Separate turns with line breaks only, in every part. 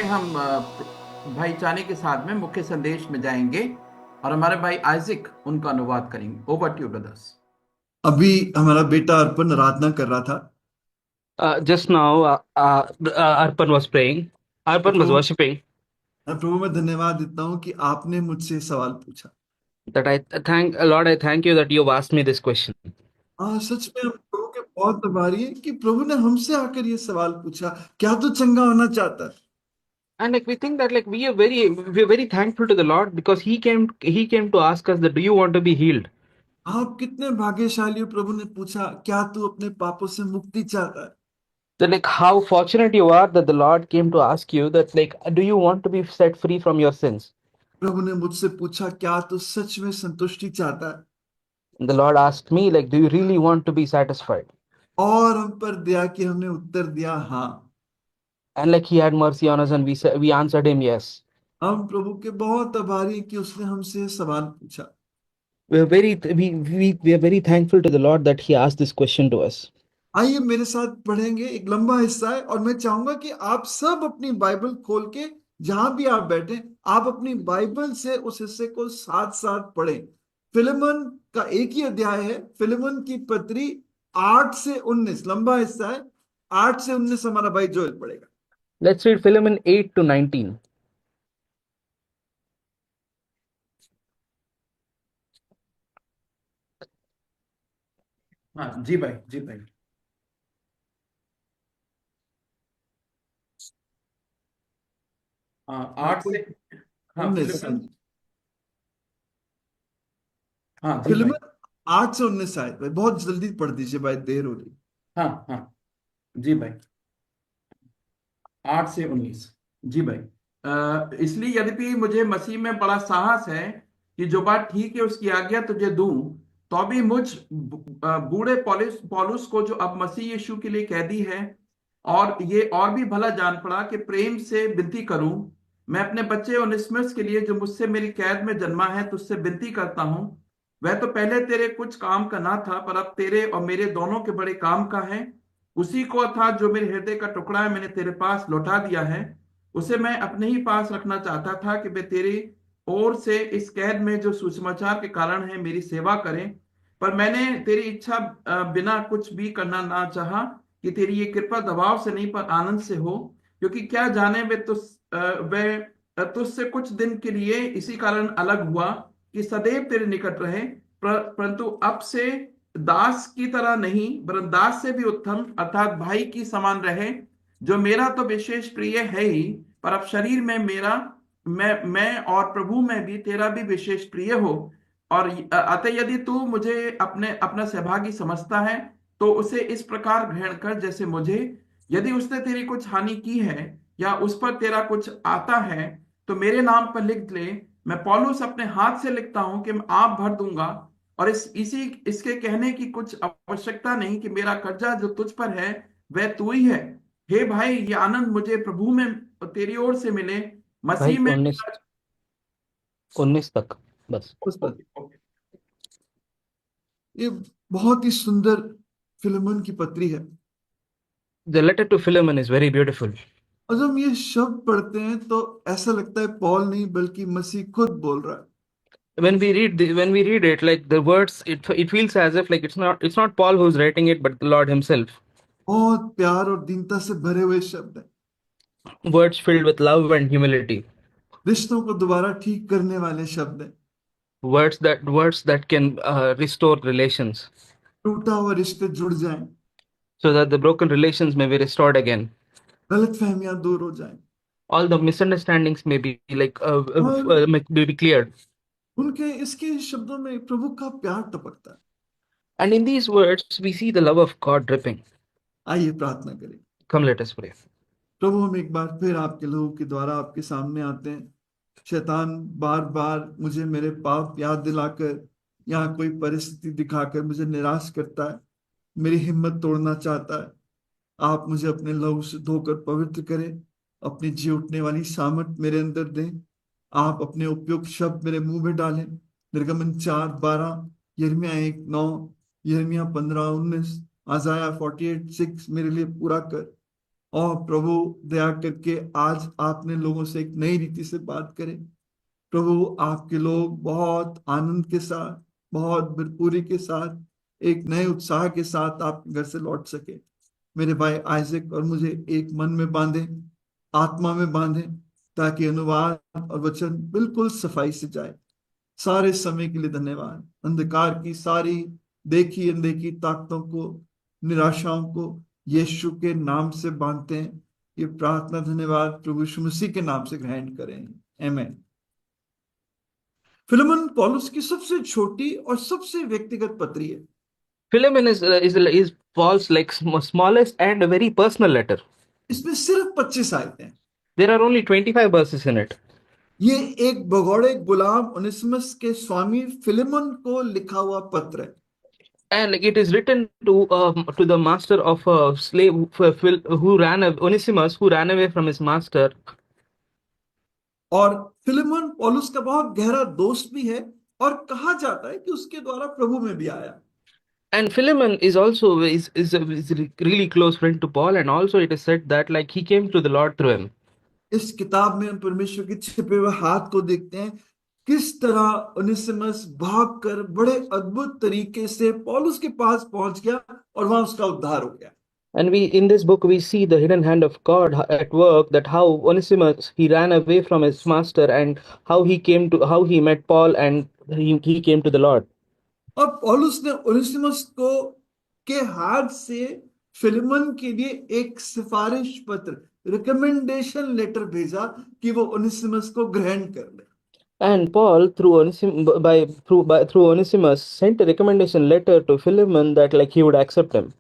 हम भाई चानी के साथ में मुख्य संदेश में जाएंगे और हमारे भाई आइजिक उनका अनुवाद करेंगे। Over to you brothers.
अभी हमारा बेटा अर्पण आराधना कर रहा था।
Just now, Arpan was praying.
मैं
Arpan was
प्रभु
worshiping.
मैं प्रभु में धन्यवाद देता हूँ कि आपने मुझसे सवाल पूछा।
That I thank Lord. I thank you that you've asked me this question.
सच में हम प्रभु के बहुत आभारी हैं कि प्रभु ने हमसे आकर ये सवाल पूछा, क्या तू चंगा होना चाहता है?
And like we think that like we are very thankful to the Lord because He came to ask us that do you want to be healed?
आप कितने भाग्यशाली हो, प्रभु ने पूछा क्या तू अपने पापों से मुक्ति चाहता है?
That like how fortunate you are that the Lord came to ask you that like do you want to be set free from your sins?
प्रभु ने मुझसे पूछा क्या तू सच में संतुष्टि चाहता है?
And the Lord asked me like do you really want to be satisfied?
और हम पर दया कि हमने उत्तर दिया हाँ।
And like He had mercy on us and we answered Him yes.
हम प्रभु के बहुत आभारी हैं कि उसने हमसे ये सवाल पूछा।
We are very thankful to the Lord that He asked this question to us.
आइए मेरे साथ पढ़ेंगे, एक लंबा हिस्सा है और मैं चाहूंगा कि आप सब अपनी बाइबल खोल के जहां भी आप बैठे आप अपनी बाइबल से उस हिस्से को साथ साथ पढ़ें। फिलेमन का एक ही अध्याय है, फिलेमन की पत्री 8 से 19, लंबा हिस्सा है। 8 से 19 हमारा भाई जोएल पढ़ेगा।
Let's read Philemon 8 to 19.
हाँ जी भाई, जी भाई। हाँ,
हाँ,
8 से। हाँ
19। हाँ
फिलिपन।
जी,
हाँ जी भाई।
फिलेमन 8 से 19 आए भाई, बहुत जल्दी पढ़ दीजिए भाई, देर हो रही।
हाँ हाँ जी भाई। 8 से 19। जी भाई। इसलिए यद्यपि मुझे मसीह में बड़ा साहस है कि जो बात ठीक है उसकी आज्ञा तुझे दूं, तो भी बूढ़े पौलुस पौलुस को जो अब मसीह यीशु के लिए कैदी है, और ये और भी भला जान पड़ा कि प्रेम से विनती करूं। मैं अपने बच्चे ओनेसिमुस के लिए जो मुझसे मेरी कैद में जन्मा है तुझसे विनती करता हूं। वह तो पहले तेरे कुछ काम का ना था, पर अब तेरे और मेरे दोनों के बड़े काम का है। उसी को अर्थात जो मेरे हृदय का टुकड़ा है मैंने तेरे पास लौटा दिया है। उसे मैं अपने ही पास रखना चाहता था कि वे तेरी ओर से इस कैद में जो सुसमाचार के कारण है मेरी सेवा करें। पर मैंने तेरी इच्छा बिना कुछ भी करना ना चाहा कि तेरी ये कृपा दबाव से नहीं पर आनंद से हो। क्योंकि क्या जाने वे तुझसे कुछ दिन के लिए इसी कारण अलग हुआ कि सदैव तेरे निकट रहे। परंतु अब से दास की तरह नहीं वरन दास से भी उत्तम अर्थात भाई की समान रहे, जो मेरा तो विशेष प्रिय है ही, पर अब शरीर में मेरा मैं और प्रभु में भी तेरा भी विशेष प्रिय हो। और अतः यदि तू मुझे अपने अपना सहभागी समझता है तो उसे इस प्रकार ग्रहण कर जैसे मुझे। यदि उसने तेरी कुछ हानि की है या उस पर तेरा कुछ आता है तो मेरे नाम पर लिख ले। मैं पौलुस अपने हाथ से लिखता हूं कि मैं आप भर दूंगा। और इसके कहने की कुछ आवश्यकता नहीं कि मेरा कर्जा जो तुझ पर है वह तू ही है। हे भाई, ये आनंद मुझे प्रभु में तेरी ओर से मिले,
भाई
मसीह में।
19 तक बस.
उस पर
ओके ओके।
ये बहुत ही सुंदर फिलेमन की पत्री है।
The letter to Philemon is very beautiful.
और जब हम ये शब्द पढ़ते हैं तो ऐसा लगता है पौल नहीं बल्कि मसीह खुद बोल रहा है।
When we read it, like the words, it feels as if like it's not Paul who's writing it, but the Lord Himself.
बहुत प्यार और दीनता से भरे हुए शब्द हैं।
Words filled with love and humility.
रिश्तों को दोबारा ठीक करने वाले शब्द हैं।
Words that can restore relations,
टूटा हुआ रिश्ते जुड़ जाएं,
so that the broken relations may be restored again.
गलत फहमियां दूर हो जाएं।
All the misunderstandings may be like
और
may be cleared.
उनके इसके शब्दों में प्रभु का प्यार टपकता है।
And in these words, we see the love of God dripping.
आइए प्रार्थना करें।
Come, let us pray.
प्रभु हम एक बार फिर आपके लोगों के द्वारा आपके सामने आते हैं। शैतान बार बार मुझे मेरे पाप याद दिलाकर यहाँ कोई परिस्थिति दिखाकर मुझे निराश करता है, मेरी हिम्मत तोड़ना चाहता है। आप मुझे अपने लहू से धोकर पवित्र करें, अपनी जी उठने वाली सामर्थ मेरे अंदर दें। आप अपने उपयुक्त शब्द मेरे मुंह में डालें। निर्गमन 4:12, यिर्मयाह 1:9, यिर्मयाह 15:19, आजाया 48:6 मेरे लिए पूरा कर। और प्रभु दया करके आज आपने लोगों से एक नई रीति से बात करें। प्रभु आपके लोग बहुत आनंद के साथ, बहुत भरपूरी के साथ, एक नए उत्साह के साथ आपके घर से लौट सके। मेरे भाई आइजक और मुझे एक मन में बांधे, आत्मा में बांधे, ताकि अनुवाद और वचन बिल्कुल सफाई से जाए। सारे समय के लिए धन्यवाद। अंधकार की सारी देखी अनदेखी ताकतों को, निराशाओं को यीशु के नाम से बांधते हैं। ये प्रार्थना धन्यवाद प्रभु यीशु मसीह के नाम से ग्रहण करें, आमीन। फिलेमन पौलुस की सबसे छोटी और सबसे व्यक्तिगत पत्री है।
Philemon is Paul's like smallest and a very personal letter.
इसमें सिर्फ 25 आयतें हैं।
There are only 25 verses in it.
ये एक भगोड़े गुलाम ओनेसिमस के स्वामी फिलेमन को लिखा हुआ पत्र है।
And like, it is written to the master of a slave who ran Onesimus, who ran away from his master.
और फिलेमन पौलुस का बहुत गहरा दोस्त भी है, और कहा जाता है कि उसके द्वारा प्रभु में भी आया।
And Philemon is also is a really close friend to Paul, and also it is said that like he came to the Lord through him.
इस किताब में हम परमेश्वर के छिपे हुए हाथ को देखते हैं, किस तरह ओनेसिमस भागकर बड़े अद्भुत तरीके से पौलुस के पास पहुंच गया और वहां उसका उद्धार हो गया।
And we in this book we see the hidden hand of God at work, that how Onesimus he ran away from his master, and how he met Paul, and he came to the Lord.
और पौलुस ने Onesimus को के हाथ से Philemon के लिए एक सिफारिश पत्र, रिकमेंडेशन लेटर भेजा कि वो ओनेसिमस को ग्रहण कर ले।
And Paul through Onesimus sent a recommendation letter to Philemon that like he would accept him.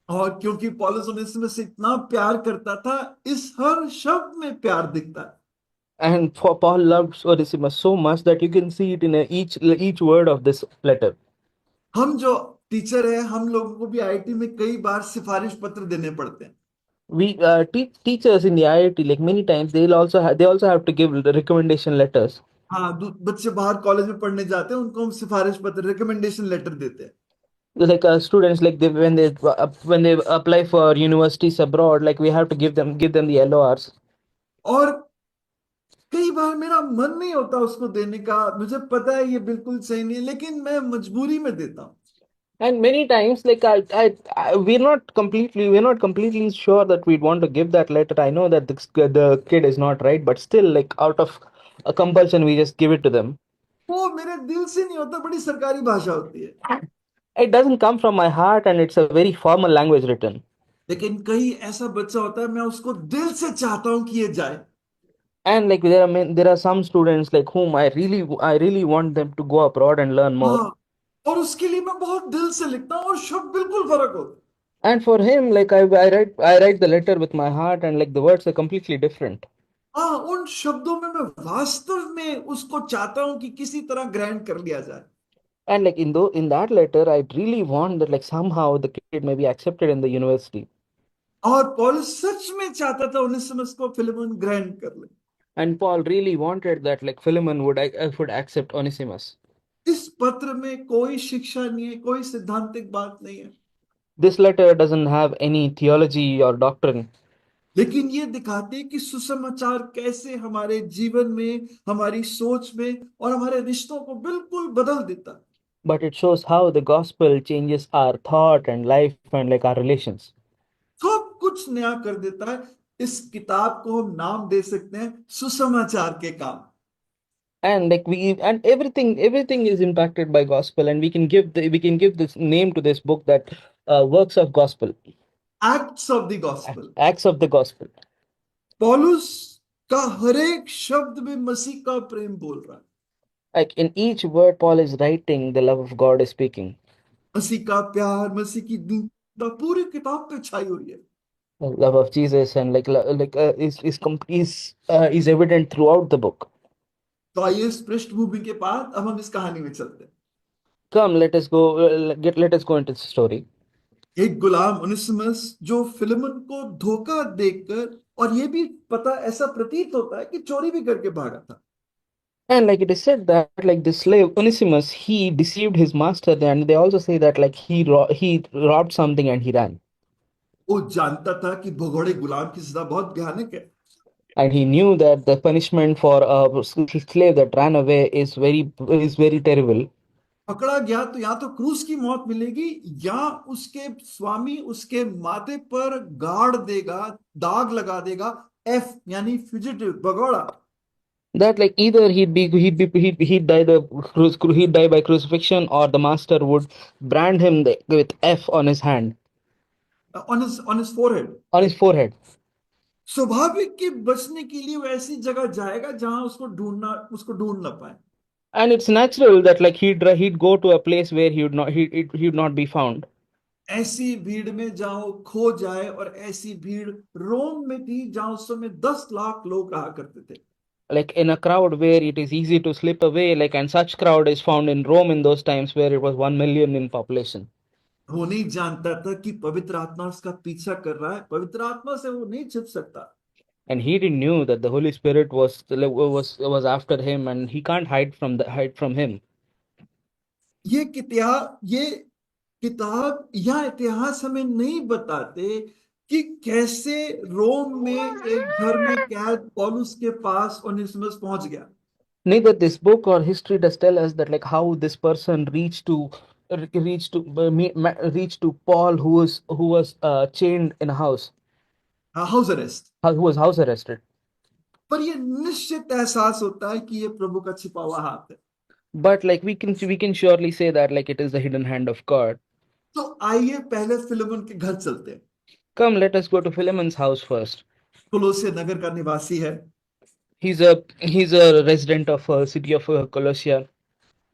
और क्योंकि पौलुस ओनेसिमस से इतना प्यार करता था, इस हर शब्द में प्यार दिखता है।
And for Paul loved Onesimus so much that you can see it in each word of this letter.
हम जो टीचर है, हम लोगों को भी आईटी में कई बार सिफारिश पत्र देने पड़ते हैं।
We teachers in the IIT, like many times they also have to give the recommendation letters.
हाँ, बच्चे बाहर कॉलेज में पढ़ने जाते हैं, उनको हम सिफारिश पत्र, रिकमेंडेशन लेटर देते हैं।
Like students, like when they apply for universities abroad, like we have to give them the LORs.
और कई बार मेरा मन नहीं होता उसको देने का, मुझे पता है ये बिल्कुल सही नहीं है, लेकिन मैं मजबूरी में देता हूँ।
And many times, like we're not completely sure that we'd want to give that letter. I know that the kid is not right, but still, like out of a compulsion, we just give it to them.
वो मेरे दिल से नहीं होता, बड़ी सरकारी भाषा होती है।
It doesn't come from my heart, and it's a very formal language written.
लेकिन कहीं ऐसा बच्चा होता है, मैं उसको दिल से चाहता हूँ कि ये जाए।
And like there are some students like whom I really want them to go abroad and learn more.
हाँ, और उसके लिए मैं बहुत दिल से लिखता हूँ, और शब्द बिल्कुल फर्क होता है।
And for him, like I write the letter with my heart, and like the words are completely different.
हाँ, उन शब्दों में मैं वास्तव में उसको चाहता हूं कि किसी तरह ग्रहण कर लिया जाए।
And like in that letter, I really want that like somehow the kid may be accepted in the university.
और पौलुस सच में चाहता था ओनेसिमस को फिलेमोन ग्रहण कर ले।
And Paul really wanted that like Philemon would accept Onesimus.
इस पत्र में कोई शिक्षा नहीं है, कोई सिद्धांतिक बात नहीं है,
This letter doesn't have any theology or doctrine,
लेकिन ये दिखाते हैं कि सुसमाचार कैसे हमारे जीवन में, हमारी सोच में और हमारे रिश्तों को बिल्कुल बदल देता है।
but it shows how the gospel changes our thought and life and like our relations.
सब कुछ नया कर देता है। इस किताब को हम नाम दे सकते हैं सुसमाचार के काम।
And like everything is impacted by gospel, and we can give this name to this book, that works of gospel,
acts of the gospel.
acts of the gospel.
पौलुस का हर एक शब्द में मसीह का प्रेम बोल रहा है।
Like in each word Paul is writing, the love of God is speaking.
मसीह का प्यार, मसीह की दीनता पूरी किताब पे छाई हुई है।
The love of Jesus and is evident throughout the book.
तो आइए इस पृष्ठभूमि के बाद अब हम इस कहानी में चलते हैं।
Come, let us go into the story.
एक गुलाम ओनेसिमस जो फिलेमन को धोखा देकर, और ये भी पता ऐसा प्रतीत होता है कि चोरी भी करके भागा था।
And like it is said that like the slave Onesimus, he deceived his master, and they also say that like he robbed something and he ran.
वो जानता था कि भगोड़े गुलाम की सजा बहुत भयानक है।
And he knew that the punishment for a slave that ran away is very terrible.
पकड़ा गया तो या तो क्रूस की मौत मिलेगी, या उसके स्वामी उसके माथे पर गाड़ देगा, दाग लगा देगा, एफ यानी फ्यूजिटिव, भगोड़ा।
That like either he'd die he'd die by crucifixion, or the master would brand him with F on his hand,
on his forehead.
on his forehead.
स्वाभाविक कि बचने के लिए वो ऐसी जगह जाएगा जहां उसको ढूंढ ना पाए।
And it's natural that like he'd go to a place where he would not be found.
ऐसी भीड़ में जहां वो खो जाए, और ऐसी भीड़ रोम में थी जहां उस समय 10 लाख लोग रहा करते थे।
Like in a crowd where it is easy to slip away, like, and such crowd is found in Rome in those times where it was 1 million in population.
वो नहीं जानता था कि पवित्र आत्मा उसका पीछा कर रहा है, पवित्र आत्मा से वो नहीं छिप सकता।
And he didn't knew that the Holy Spirit was after him, and he can't hide from him.
ये किताब या इतिहास हमें नहीं बताते कि कैसे रोम में एक घर में कैद पौलुस के पास ओनेसिमस पहुंच गया।
Neither this book or history does tell us that like how this person reached to Paul, who was chained in a house,
house arrest.
who was house arrested.
पर ये निश्चित एहसास होता है कि ये प्रभु का छिपा हुआ हाथ है।
But like we can surely say that like it is the hidden hand of God.
तो आइए पहले फिलिमोन के घर चलते हैं।
Come, let us go to Philemon's house first.
कुलोसे नगर का निवासी है,
He's a resident of city of Colossia,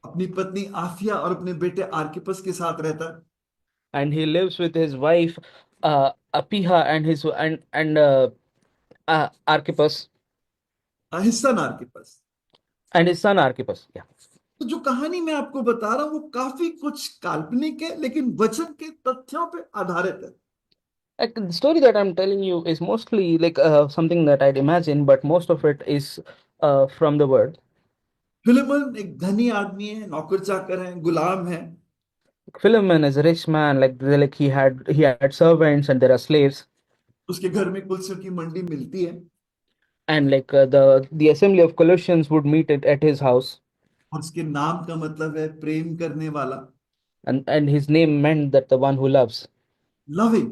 अपनी पत्नी आफिया और अपने बेटे आर्किपस के साथ रहता है।
and he lives with his wife Apiha and his Archippus
हिस्सा आर्किपस।
and his son Archippus. Yeah.
तो जो कहानी मैं आपको बता रहा हूं वो काफी कुछ काल्पनिक है, लेकिन वचन के तथ्यों पे आधारित है।
Like the story that I'm telling you is mostly like something that I'd imagine, but most of it is from the word.
Filimon एक धनी आदमी है, नौकर चाकर है, गुलाम है।
Philemon is a rich man, like he had servants and there are slaves,
उसके घर में कुलसों की मंडी मिलती है,
and like the assembly of Colossians would meet at his house,
और उसके नाम का मतलब है प्रेम करने वाला,
and his name meant that the one who loves,
loving.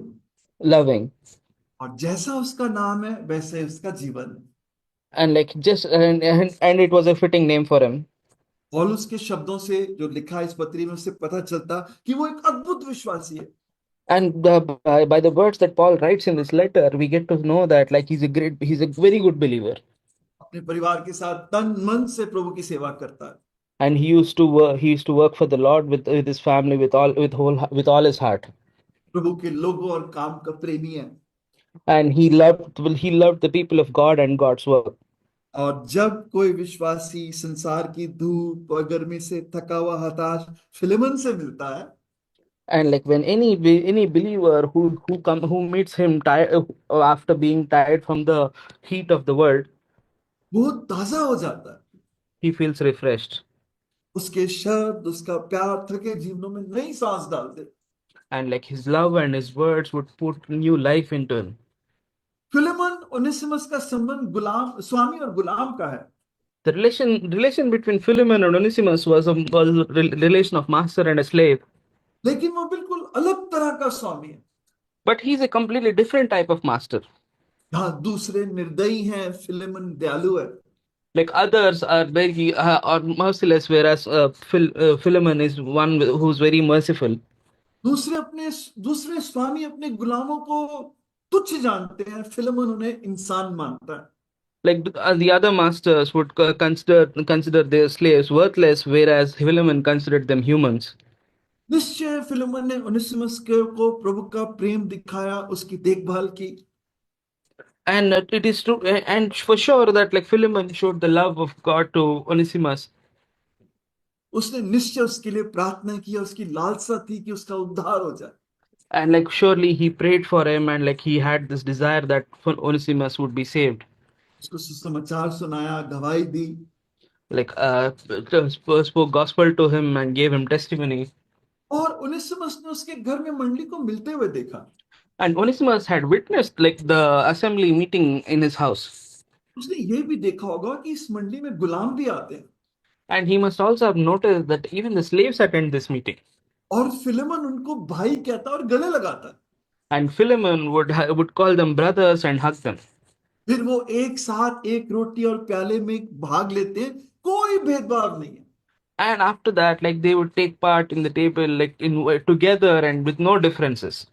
loving,
और जैसा उसका नाम है वैसे उसका जीवन है।
and like just and it was a fitting name for him.
पौलुस के शब्दों से जो लिखा है इस पत्री में, उससे पता चलता कि वो एक अद्भुत विश्वासी है।
And by the words that Paul writes in this letter, we get to know that like he's a very good believer,
अपने परिवार के साथ तन मन से प्रभु की सेवा करता है।
and he used to work for the Lord with his family with all his heart,
प्रभु के लोगों और काम का प्रेमी है।
and he loved the people of God and God's work.
और जब कोई विश्वासी संसार की धूप और गर्मी से थका हुआ हताश फिलिमन से मिलता है,
And like when any believer who meets him tired after being tired from the heat of the world,
वो ताजा हो जाता है।
he feels refreshed,
उसके शब्द, उसका प्यार थके जीवनों में नई सांस डालते।
and like his love and his words would put new life into him.
फिलिमन Onesimus का संबंध गुलाम स्वामी और गुलाम का है।
The relation between Philemon and Onesimus was a relation of master and a slave,
लेकिन वो बिल्कुल अलग तरह का स्वामी है।
but he's a completely different type of master.
हाँ, दूसरे निर्दयी हैं, फिलिमन दयालु है।
Like others are very are merciless, whereas Philemon is one who's very merciful.
दूसरे स्वामी अपने गुलामों को तुच्छ जानते हैं, फिलिमन उन्हें इंसान मानता है।
Like the other masters would consider their slaves worthless, whereas Philemon considered them humans.
निश्चय फिलिमन ने ओनेसिमस को प्रभु का प्रेम दिखाया, उसकी देखभाल की।
And it is true, and for sure that like Philemon showed the love of God to Onesimus,
उसने निश्चय उसके लिए प्रार्थना की और उसकी लालसा थी कि उसका उद्धार हो जाए।
and like surely he prayed for him, and like he had this desire that Onesimus would be saved.
उसको सुसमाचार सुनाया, गवाही दी।
Like spoke gospel to him and gave him testimony.
और ओनेसिमस ने उसके घर में मंडली को मिलते हुए देखा।
And Onesimus had witnessed like the assembly meeting in his house.
उसने ये भी देखा होगा कि इस मंडी में गुलाम भी आते हैं,
And he must also have noticed that even the slaves attend this meeting.
और फिलेमन उनको भाई कहता है और गले लगाता है।
And Philemon would call them brothers and hug them.
फिर वो एक साथ एक रोटी और प्याले में भाग लेते हैं, कोई भेदभाव नहीं है।
And after that, like they would take part in the table, like in together and with no differences.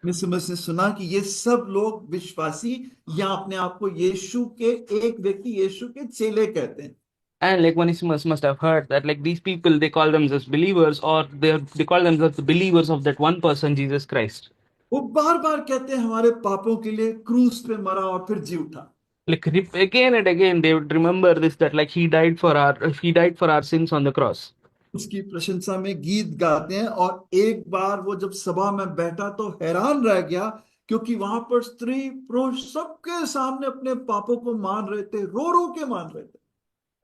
निसिमस ने सुना कि ये सब लोग विश्वासी या अपने आप को यीशु के एक व्यक्ति यीशु के चेले कहते हैं।
And like Onesimus must have heard that like these people they call themselves believers, or they call themselves the believers of that one person, Jesus Christ.
वो बार बार कहते हैं हमारे पापों के लिए क्रूस पे मरा और फिर जी उठा।
Like again and again they would remember this, that like he died for our sins on the cross.
उसकी प्रशंसा में गीत गाते हैं, और एक बार वो जब सभा में बैठा तो हैरान रह गया, क्योंकि वहां पर स्त्री पुरुष सबके सामने अपने पापों को मान रहे थे, रो रो के मान रहे थे।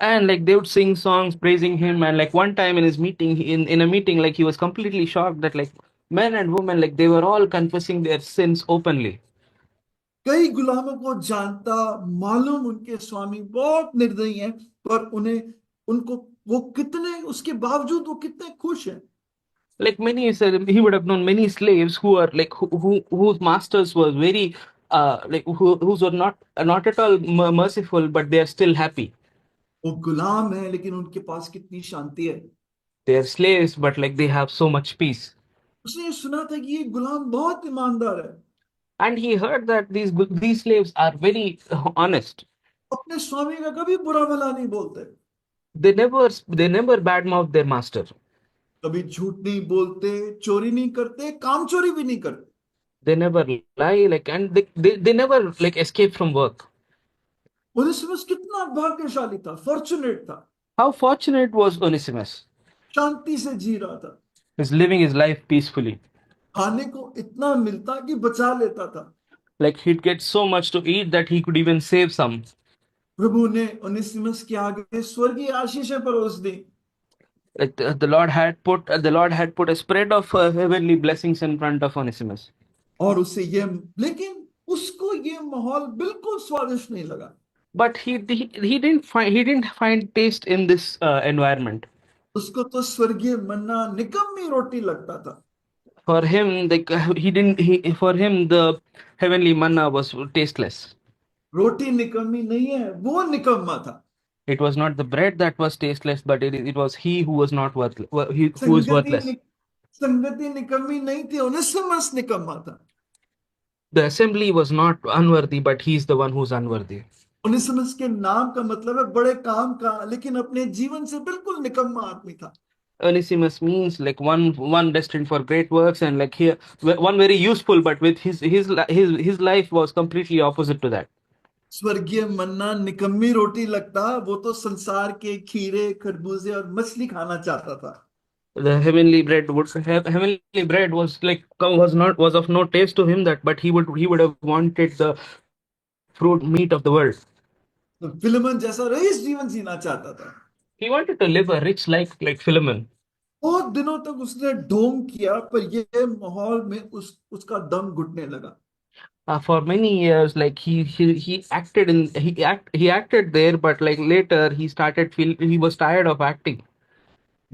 And like they would sing songs praising him, and like one time in his meeting, in a meeting, like he was completely shocked that like men and women, like they were all confessing their sins openly.
कई गुलामों को जानता, मालूम उनके स्वामी बहुत निर्दयी हैं, पर उन्हें उनको वो कितने उसके बावजूद वो कितने खुश हैं।
Like many said, he would have known many slaves who are like whose masters was very like whose were not at all merciful, but they are still happy.
वो गुलाम है लेकिन उनके पास कितनी शांति है।
They are slaves, but like they have so much peace.
उसने ये सुना था कि ये गुलाम बहुत ईमानदार है,
And he heard that these slaves are very honest.
अपने स्वामी का कभी बुरा भला नहीं बोलते,
They never badmouth their master.
कभी झूठ नहीं बोलते, चोरी नहीं करते, काम चोरी भी नहीं करते।
They never lie, like, and they never like escape from work.
Onesimus कितना भाग्यशाली था, फॉर्चुनेट था,
How fortunate was Onesimus?
शांति से जी रहा था,
He's living his life peacefully.
खाने को इतना मिलता कि बचा लेता था।
Like he'd get so much to eat that he could even save some.
प्रभु ने ओनेसिमस के आगे स्वर्गीय आशीषें परोस दी,
Like the Lord had put a spread of heavenly blessings in front of Onesimus.
और उसे ये, लेकिन उसको ये माहौल बिल्कुल स्वादिष्ट नहीं लगा।
But he didn't find taste in this environment.
उसको तो स्वर्गीय मन्ना निकम्मी रोटी लगता था।
For him, like for him the heavenly manna was tasteless.
रोटी निकम्मी नहीं है, वो निकम्मा था।
It was not the bread that was tasteless, but it was he who was not worth who is
संगति
worthless.
संगति निकम्मी नहीं थी, ओनेसिमस निकम्मा था।
The assembly was not unworthy, but he's the one who's unworthy.
Onesimus के नाम का मतलब है बड़े काम का, लेकिन अपने जीवन से बिल्कुल निकम्मा आदमी था।
Onesimus means like one destined for great works, and like here one very useful, but with his life was completely opposite to that.
स्वर्गीय मन्ना निकम्मी रोटी लगता, वो तो संसार के खीरे, खरबूजे और मछली खाना चाहता था।
The heavenly bread was of no taste to him, that but he would have wanted the fruit meat of the world.
तो फिलिमन जैसा रईस जीवन जीना चाहता था।
He wanted to live a rich life like Philemon.
बहुत दिनों तक उसने ढोंग किया, पर ये माहौल में उसका दम घुटने लगा।
For many years, like he acted there, but like later he was tired of acting.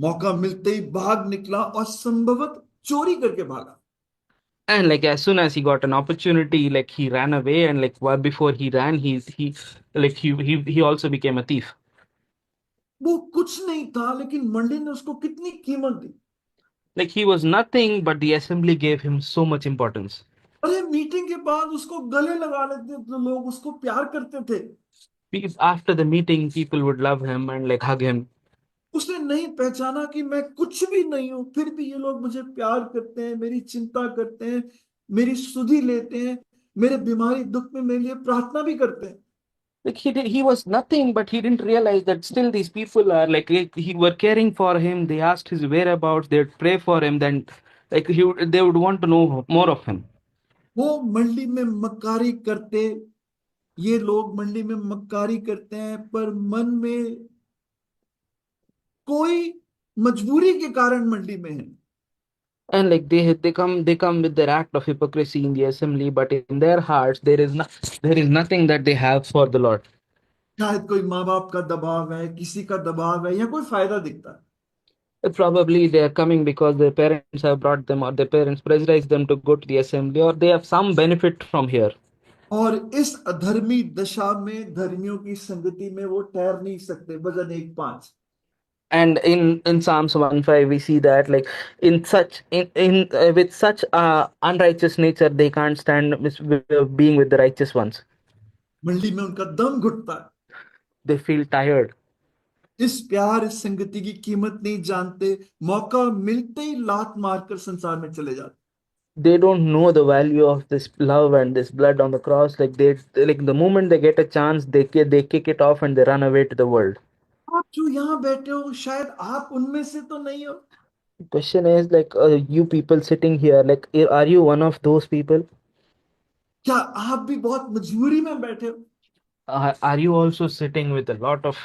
मौका मिलते ही भाग निकला और संभवत चोरी करके भागा।
And like as soon as he got an opportunity, like he ran away, and like before he ran, he also became a thief.
वो कुछ नहीं था, लेकिन मंडी ने उसको कितनी कीमत दी।
Like he was nothing, but the assembly gave him so much importance.
अरे मीटिंग के बाद उसको गले लगा लेते थे लोग, उसको प्यार करते थे।
After the meeting, people would love him and like hug him.
उसने नहीं पहचाना कि मैं कुछ भी नहीं हूं, फिर भी ये लोग मुझे प्यार करते हैं, मेरी चिंता करते हैं, मेरी सुधि लेते हैं, मेरे बीमारी दुख में मेरे लिए प्रार्थना भी करते हैं।
Like he was nothing, but he didn't realize that still these people are like he were caring for him. They asked his whereabouts. They'd pray for him. Then like they would want to know more of him.
वो मंडी में मक्कारी करते, ये लोग मंडी में मक्कारी करते हैं, पर मन में कोई मजबूरी के कारण मंडी में है।
And like they come with their act of hypocrisy in the assembly, but in their hearts there is nothing that they have for the Lord.
शायद कोई माँ बाप का दबाव है, किसी का दबाव है, या कोई फायदा दिखता है।
Probably they are coming because their parents have brought them, or their parents pressurize them to go to the assembly, or they have some benefit from here.
और इस अधर्मी दशा में धर्मियों की संगति में वो ठहर नहीं सकते। वजन 1:5।
And in Psalms 1:5 we see that like in such in with such unrighteous nature they can't stand being with the righteous ones.
मंडली में उनका दम घुटता है।
They feel tired.
इस प्यार, इस संगति की कीमत नहीं जानते, मौका मिलते ही लात मारकर संसार में चले जाते।
They don't know the value of this love and this blood on the cross. Like like the moment they get a chance, they kick it off and they run away to the world.
आप जो यहाँ बैठे हो, शायद आप उनमें से तो नहीं हो।
Question is like you people sitting here, like are you one of those people?
क्या आप भी बहुत मजबूरी में बैठे हो?
Are you also sitting with a lot of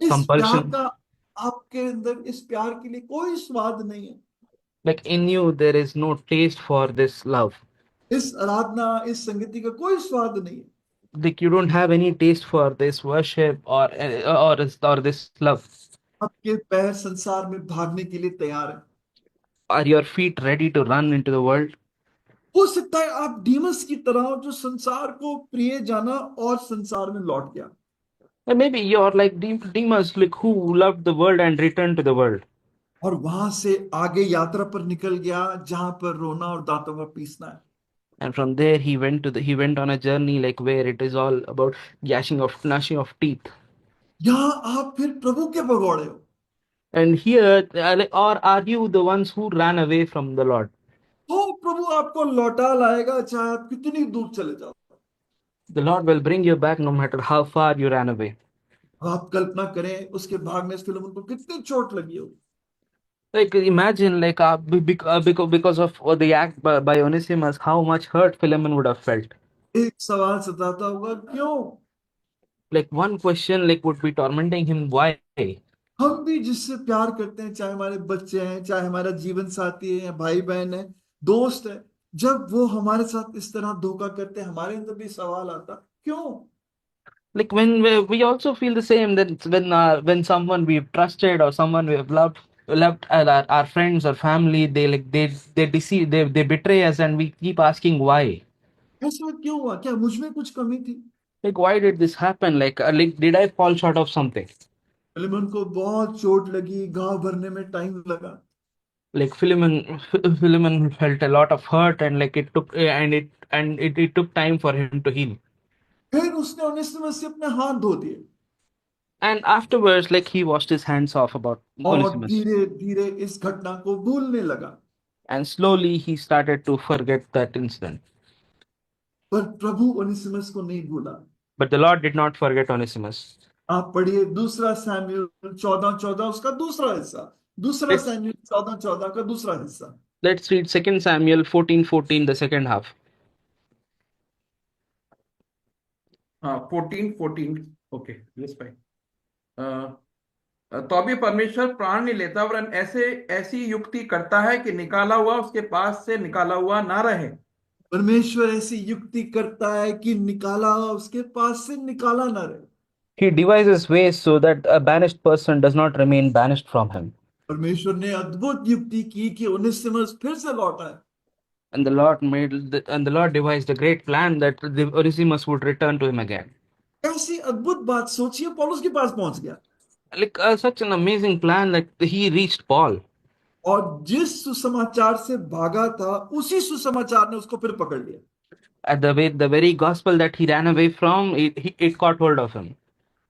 इस प्यार
compulsion?
का आपके अंदर, इस प्यार के लिए कोई स्वाद नहीं है।
Like in you there is no taste for this love.
इस आराधना, इस संगति का कोई स्वाद नहीं है।
Like you don't have any taste for this worship or this love.
आपके पैर संसार में भागने के लिए तैयार है।
Are your feet ready to run into the world?
हो सकता है आप डीमस की तरह हो, जो संसार को प्रिय जाना और संसार में लौट गया।
And maybe you're like Demas, like who loved the world and returned to the world.
और वहां से आगे यात्रा पर निकल गया, जहां पर रोना और दांतों का पीसना है।
And from there he went on a journey like where it is all about gnashing of teeth.
यहाँ आप फिर प्रभु के भगोड़े हो।
And here, or are you the ones who ran away from the Lord?
तो प्रभु आपको लौटा लाएगा, चाहे आप कितनी दूर चले जाओ।
The Lord will bring you back no matter how far you ran away.
अब आप कल्पना करें, उसके भागने से फिल्म उनको कितनी चोट लगी हो।
Like imagine, like because of the act by Onesimus, how much hurt Philemon would have felt.
एक सवाल सताता होगा, क्यों?
Like one question like would be tormenting him. Why?
हम भी जिससे प्यार करते हैं, चाहे हमारे बच्चे हैं, चाहे हमारा जीवन साथी है, या भाई बहन है, दोस्त है, जब वो हमारे साथ इस तरह धोखा करते हैं, हमारे अंदर भी सवाल आता, क्यों?
Like when we also feel the same that when someone we've trusted or someone we've loved our friends or family, they deceive, they betray us, and we keep asking why.
ऐसा क्यों हुआ? क्या मुझ में कुछ कमी थी?
Like why did this happen? Like did I fall short of something?
Filimon को बहुत चोट लगी, घाव भरने में टाइम लगा।
Like Philemon felt a lot of hurt, and like it took time for him to heal.
फिर उसने ओनेसिमस से अपने हाथ धो दिए,
And afterwards, like he washed his hands off about
और
Onesimus,
धीरे धीरे इस घटना को भूलने लगा।
and slowly he started to forget that incident.
पर प्रभु ओनेसिमस को नहीं भूला।
But the Lord did not forget Onesimus.
आप पढ़िए दूसरा सैमुएल 14:14 उसका दूसरा हिस्सा, दूसरा
Let's
सैमुएल 14:14 का दूसरा हिस्सा।
let's read 2 Samuel 14:14, the second half.
हाँ 14 ओके यस भाई। तो भी परमेश्वर प्राण नहीं लेता, वरन ऐसी युक्ति करता है कि निकाला हुआ उसके पास से निकाला हुआ ना रहे।
परमेश्वर ऐसी युक्ति करता है कि निकाला उसके पास से निकाला ना रहे।
He devises ways so that a banished person does not remain banished from him.
परमेश्वर ने अद्भुत युक्ति की कि ओनेसिमस फिर से लौटा है।
And the Lord devised a great plan that the Onesimus would return to him again.
ऐसी अद्भुत बात सोचिए, पौलुस के पास पहुंच गया,
Like such an amazing plan that he reached Paul.
और जिस सुसमाचार से भागा था, उसी सुसमाचार ने उसको फिर पकड़ लिया।
At the very gospel that he ran away from, it caught hold of him.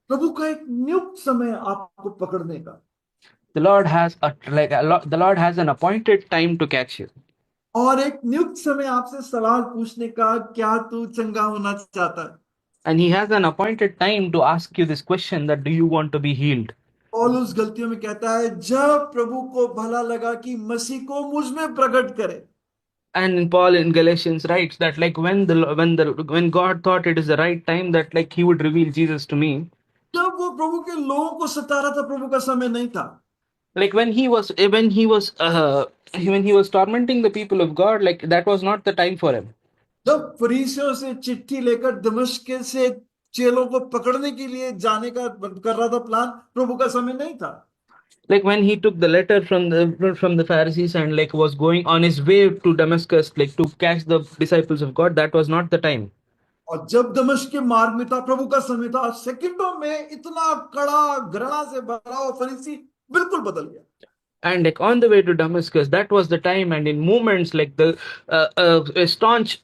प्रभु का एक नियुक्त समय आपको पकड़ने का,
The Lord has the Lord has an appointed time to catch you.
और एक नियुक्त समय आपसे सवाल पूछने का, क्या तू चंगा होना चाहता है?
And he has an appointed time to ask you this question, that do you want to be healed?
पौलुस गलतियों में कहता है, जब प्रभु को भला लगा कि मसीह को मुझ में प्रकट करे।
And Paul in Galatians writes that like when God thought it is the right time that like he would reveal Jesus to me,
जब वो प्रभु के लोगों को सता रहा था, प्रभु का समय नहीं था।
like when he was when he was tormenting the people of God, like that was not the time for him.
जब फरीसियों से चिट्ठी लेकर दमिश्क से चेलों को पकड़ने के लिए जाने का कर रहा था प्लान, प्रभु का समय नहीं था।
Like when he took the letter from the Pharisees and like was going on his way to Damascus, like to catch the disciples of God, that was not the time.
और जब दमिश्क के मार्ग में था, प्रभु का समय था, सेकंडों में इतना कड़ा घृणा से भरा हुआ फरीसी बिल्कुल बदल गया।
And like on the way to Damascus, that was the time. And in moments, like a staunch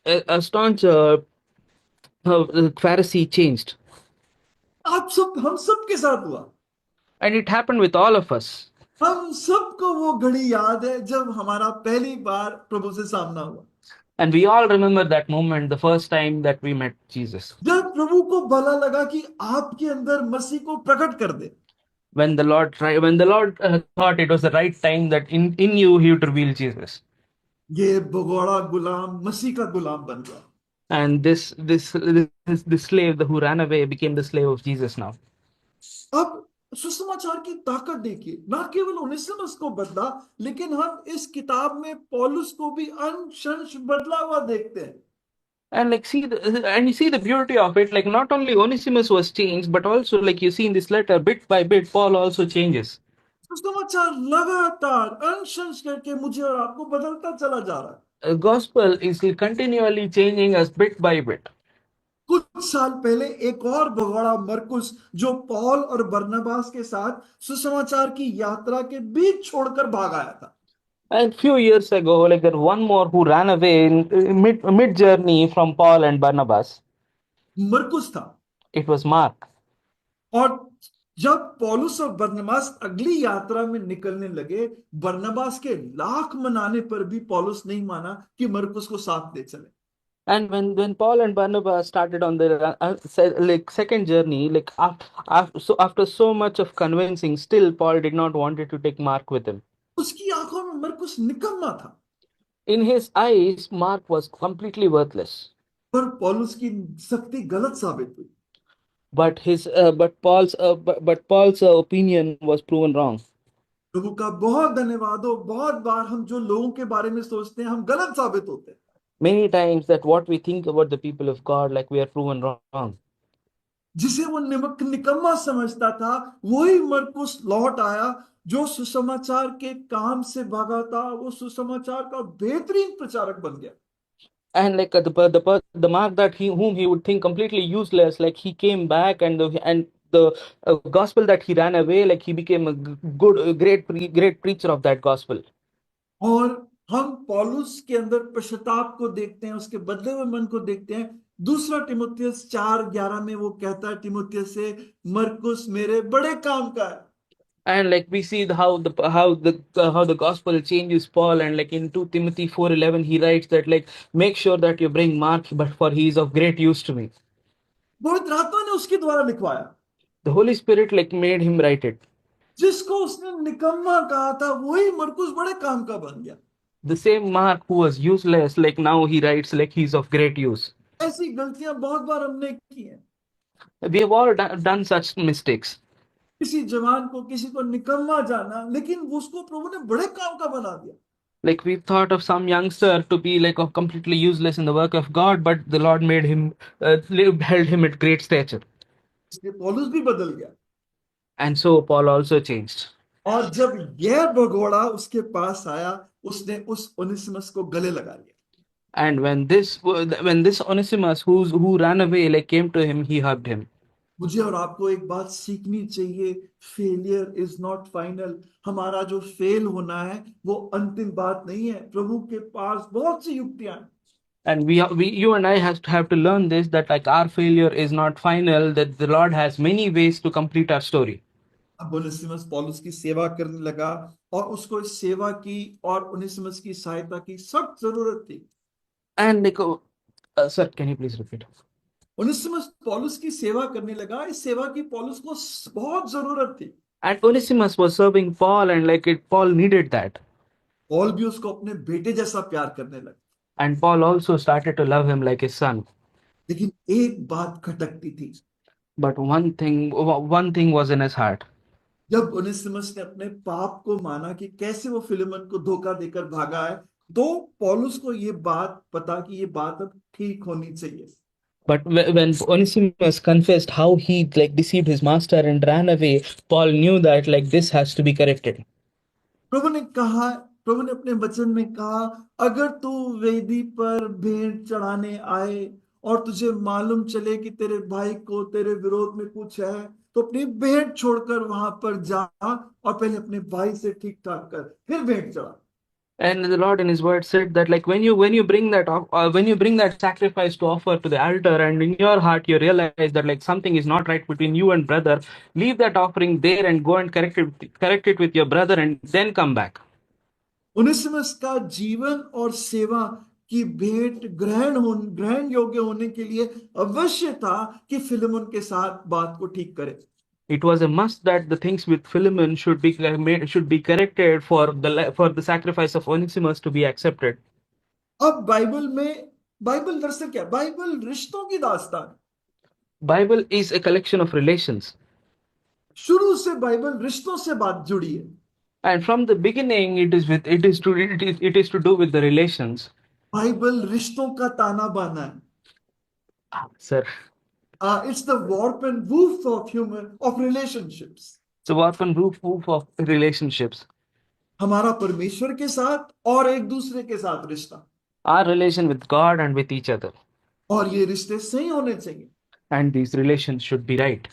Pharisee changed,
आप सब हम सब के साथ हुआ।
and it happened with all of us.
हम सबको वो घड़ी याद है जब हमारा पहली बार प्रभु से सामना हुआ।
And we all remember that moment, the first time that we met Jesus.
जब प्रभु को भला लगा कि आपके अंदर मसीह को प्रकट कर दे।
When the Lord thought it was the right time that in you he would reveal Jesus.
ये भगोड़ा गुलाम मसीह का गुलाम बन गया।
And this slave who ran away became the slave of Jesus now.
अब सुसमाचार की ताकत देखिए, ना केवल उनेसिमुस को बदला, लेकिन हम इस किताब में पौलुस को भी अंश अंश बदला हुआ देखते हैं।
And like you see the beauty of it, like not only Onesimus was changed, but also like you see in this letter, bit by bit, Paul also changes.
सुसमाचार लगातार अंश अंश करके मुझे और आपको बदलता चला जा रहा है।
Gospel is continually changing us bit by bit.
कुछ साल पहले एक और भगोड़ा मरकुस, जो पौल और बरनबास के साथ सुसमाचार की यात्रा के बीच छोड़कर भाग आया था।
And few years ago, like there one more who ran away in mid journey from Paul and Barnabas.
मरकुस था।
It was Mark.
और जब पौलुस और बरनबास अगली यात्रा में निकलने लगे, बरनबास के लाख मनाने पर भी पौलुस नहीं माना कि मरकुस को साथ ले चले।
And when Paul and Barnabas started on their like second journey, like after so much of convincing, still Paul did not wanted to take Mark with him.
उसकी आंखों में मरकुस निकम्मा था।
In his eyes, Mark was completely worthless.
पर पौलुस की सख्ती गलत साबित हुई।
But Paul's opinion was proven wrong.
प्रभु का बहुत धन्यवाद हो, बहुत बार हम जो लोगों के बारे में सोचते हैं, हम गलत साबित होते हैं।
Many times that what we think about the people of God, like we are proven wrong.
जिसे वो निकम्मा समझता था, वही मरकुस लौट आया, जो सुसमाचार के काम से भागा था। वो सुसमाचार का बेहतरीन प्रचारक बन गया।
And like the Mark that whom he would think completely useless, like he came back, and the gospel that he ran away, like he became great preacher of that gospel.
और हम पौलुस के अंदर पश्चाताप को देखते हैं, उसके बदले हुए मन को देखते हैं। दूसरा तिमुथियुस 4:11 में वो कहता है तिमुथियुस से, मरकुस मेरे बड़े काम का है।
And like we see how the gospel changes Paul, and like in 2 Timothy 4:11 he writes that like make sure that you bring Mark, but for he is of great use to me.
पवित्र आत्मा ने उसके द्वारा लिखवाया।
The Holy Spirit like made him write it.
जिसको उसने निकम्मा कहा था, वही मरकुस बड़े काम का बन गया।
The same Mark who was useless, like now he writes like he's of great use.
ऐसी गलतियां बहुत बार हमने की हैं।
We have all done such mistakes.
किसी जवान को, किसी को निकम्मा जाना, लेकिन उसको प्रभु ने बड़े काम का बना दिया।
Like we thought of some youngster to be like completely useless in the work of God, but the Lord made him, held him at great stature.
इसलिए पौलुस भी बदल गया।
And so Paul also changed.
और जब यह भगोड़ा उसके पास आया, उसने उस ओनेसिमस को गले लगा लिया।
And when this Onesimus who ran away like came to him, he hugged him.
मुझे और आपको एक बात सीखनी चाहिए, फेलियर इज नॉट फाइनल। हमारा जो फेल होना है वो अंतिम बात नहीं है। प्रभु के पास बहुत सी युक्तियां हैं।
And you and I have to learn this, that like our failure is not final, that the Lord has many ways to complete our story.
अब ओनेसिमस पौलुस की सेवा करने लगा, और उसको इस सेवा की और ओनेसिमस की सहायता की सख्त जरूरत थी।
And like, sir, can you please repeat?
Onesimus पौलुस की सेवा करने लगा, इस सेवा की पौलुस को बहुत जरूरत थी।
And Onesimus was serving Paul, and like Paul needed that.
Paul भी उसको अपने बेटे जैसा प्यार करने लगा।
And Paul also started to love him like his son.
लेकिन एक बात खटकती थी।
But one thing was in his heart.
जब ओनेसिमस ने अपने पाप को माना कि कैसे वो फिलेमन को धोखा देकर भागा है, तो पौलुस को ये बात पता कि ये बात अब ठीक होनी चाहिए।
But when Onesimus confessed how he like deceived his master and ran away, Paul knew that like this has to be corrected.
प्रभु ने कहा, प्रभु ने अपने वचन में कहा, अगर तू वेदी पर भेंट चढ़ाने आए और तुझे मालूम चले कि तेरे भाई को तेरे विरोध में कुछ है, तो अपनी भेंट छोड़कर वहां पर जा और पहले अपने भाई से ठीक ठाक कर, फिर भेंट चढ़ा।
And the Lord in His Word said that like when you bring that when you bring that sacrifice to offer to the altar, and in your heart you realize that like something is not right between you and brother, leave that offering there and go and correct it with your brother, and then come back.
उनेसिमस का जीवन और सेवा की भेंट ग्रहण योग्य होने के लिए अवश्य था कि फिलेमोन के साथ बात को ठीक करे।
It was a must that the things with Philemon should be corrected for the sacrifice of Onesimus to be accepted.
अब बाइबल दरअसल क्या, बाइबल रिश्तों की दास्तान।
Bible is a collection of relations,
शुरू से बाइबल रिश्तों से बात जुड़ी है।
and from the beginning it is to do with the relations.
Bible रिश्तों का ताना बाना है।
Sir,
it's the warp and woof of human of relationships.
it's a warp and woof of relationships.
हमारा परमेश्वर के साथ और एक दूसरे के साथ रिश्ता,
Our relation with God and with each other,
और ये रिश्ते सही होने चाहिए।
and these relations should be right.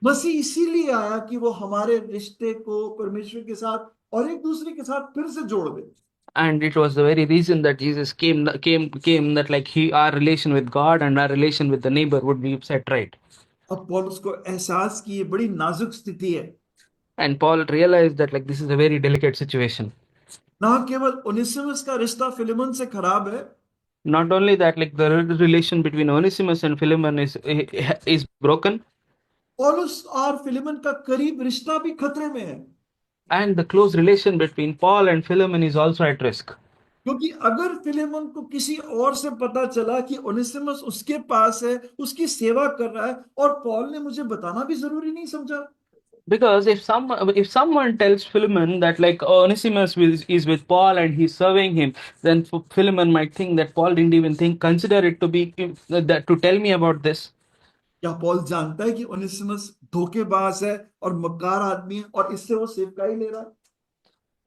मसीह इसीलिए आया कि वो हमारे रिश्ते को परमेश्वर के साथ और एक दूसरे के साथ फिर से जोड़ दे।
And it was the very reason that Jesus came that like our relation with God and our relation with the neighbor would be set right.
अब पौलुस को एहसास की ये बड़ी नाजुक स्थिति है।
And Paul realized that like this is a very delicate situation.
ना केवल ओनेसिमस का रिश्ता फिलेमोन से खराब है,
Not only that, like the relation between Onesimus and Philemon is broken,
पौलुस और फिलेमोन का करीब रिश्ता भी खतरे में है।
and the close relation between Paul and Philemon is also at risk.
क्योंकि अगर फिलेमोन को किसी और से पता चला कि ओनेसिमस उसके पास है, उसकी सेवा कर रहा है, और पौल ने मुझे बताना भी जरूरी नहीं समझा,
Because if someone tells Philemon that like Onesimus is with Paul and he's serving him, then Philemon might think that Paul didn't even consider it to be that to tell me about this.
क्या पौल जानता है कि Onesimus धोखेबाज है और मक्कार आदमी है और इससे वो सेवकाई ले रहा है?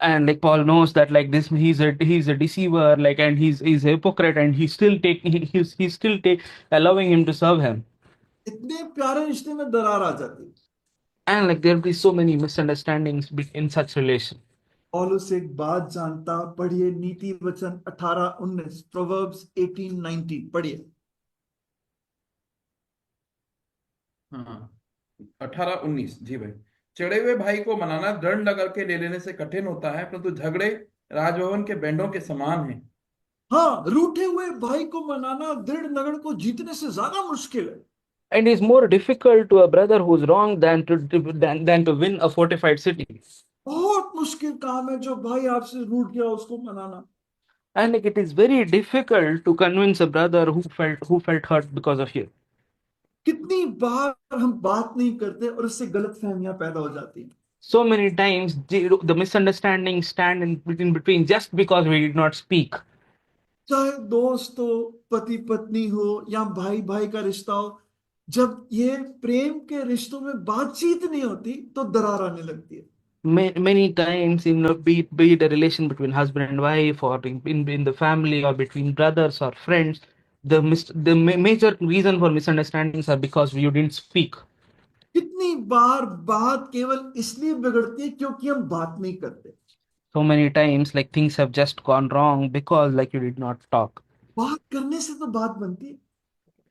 And like Paul knows that like this he's a deceiver, like, and he's a hypocrite, and he's still take allowing him to serve him.
इतने प्यारे रिश्ते में दरार आ जाती है।
And like there'll be so many misunderstandings in such relation.
पौलुस एक बात जानता, पढ़िए नीति वचन 18-19, प्रोवर्ब्स 18-19 पढ़िए।
हाँ, 18-19 जी भाई। चिढ़े हुए भाई को मनाना दंड लगा के ले लेने से कठिन होता है, परंतु झगड़े राजभवन के बैंडों के समान हैं।
हाँ, रूठे हुए भाई को मनाना दृढ़ नगर को जीतने से ज्यादा मुश्किल है।
And it's more difficult to a brother who's wrong than to win a fortified city.
बहुत मुश्किल काम है जो भाई आपसे रूठ गया उसको मनाना।
And like it is very difficult to convince a brother who felt hurt because of you.
कितनी बार हम बात नहीं करते और उससे गलत फहमियां पैदा हो जाती हैं।
So many times the misunderstandings stand in between just because we did not speak.
चाहे दोस्त हो, पति पत्नी हो, या भाई भाई का रिश्ता हो, जब ये प्रेम के रिश्तों में बातचीत नहीं होती तो दरार आने लगती है।
Many times, be it a relation between husband and wife, or in the family, or between brothers or friends, the major reason for misunderstandings are because you didn't speak.
कितनी बार बात केवल इसलिए बिगड़ती है क्योंकि हम बात नहीं करते।
So many times, like things have just gone wrong because like you did not talk.
बात करने से तो बात बनती है।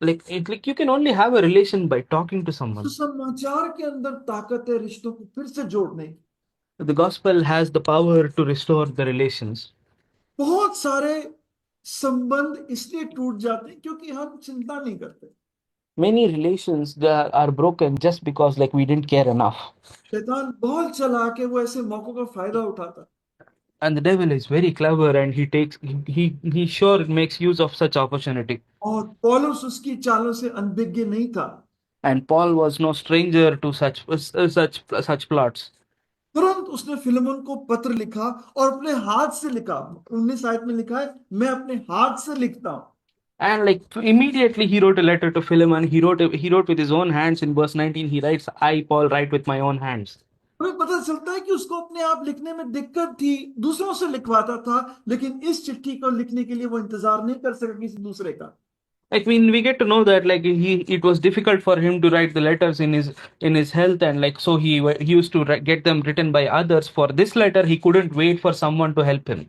Like you can only have a relation by talking to someone.
सुसमाचार के अंदर ताकत है रिश्तों को फिर से जोड़ने की।
The gospel has the power to restore the relations.
बहुत सारे संबंध इसलिए टूट जाते हैं क्योंकि हम चिंता नहीं करते।
Many relations that are broken just because like we didn't care enough.
शैतान बहुत चला के वो ऐसे मौकों का फायदा उठाता है।
And the devil is very clever, and he sure makes use of such opportunity.
और पौलुस उसकी चालों से अनभिज्ञ नहीं था।
And Paul was no stranger to such plots.
तुरंत उसने फिलेमोन को पत्र लिखा और अपने हाथ से लिखा। 19 आयत में लिखा है, मैं अपने हाथ से लिखता हूं।
And like immediately he wrote a letter to Philemon. He wrote with his own hands. In verse 19 he writes, I Paul write with my own hands.
हमें पता चलता है कि उसको अपने आप लिखने में दिक्कत थी, दूसरों से लिखवाता था, लेकिन इस चिट्ठी को लिखने के लिए वो इंतजार नहीं कर सका किसी दूसरे का।
Like we get to know that like he it was difficult for him to write the letters in his health, and like so he used to get them written by others. For this letter he couldn't wait for someone to help him.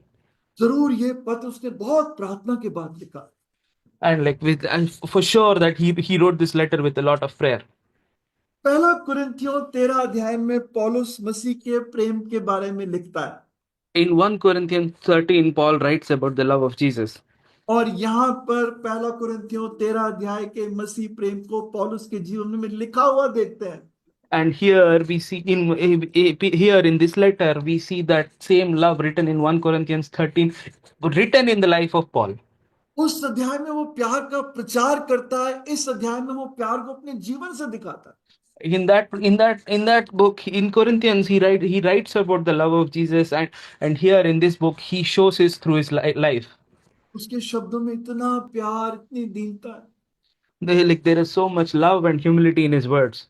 जरूर ये पत्र उसने बहुत प्रार्थना के बाद लिखा।
And like and for sure that he wrote this letter with a lot of prayer.
पहला कुरिन्थियों 13 अध्याय में पौलुस मसीह के प्रेम के बारे में लिखता है,
In 1 Corinthians 13 Paul writes about the love of Jesus.
और यहाँ पर पहला कुरिन्थियों 13 अध्याय के मसीह प्रेम को पौलुस के जीवन में लिखा हुआ देखते हैं।
And here we see here in this letter we see that same love written in 1 Corinthians 13 written in the life of Paul.
उस अध्याय में वो प्यार का प्रचार करता है, इस अध्याय में वो प्यार को अपने जीवन से दिखाता है।
In that book in Corinthians he writes about the love of Jesus, and here in this book he shows his through his life.
उसके शब्दों में इतना प्यार, इतनी दीनता है।
There is so much love and humility in his words.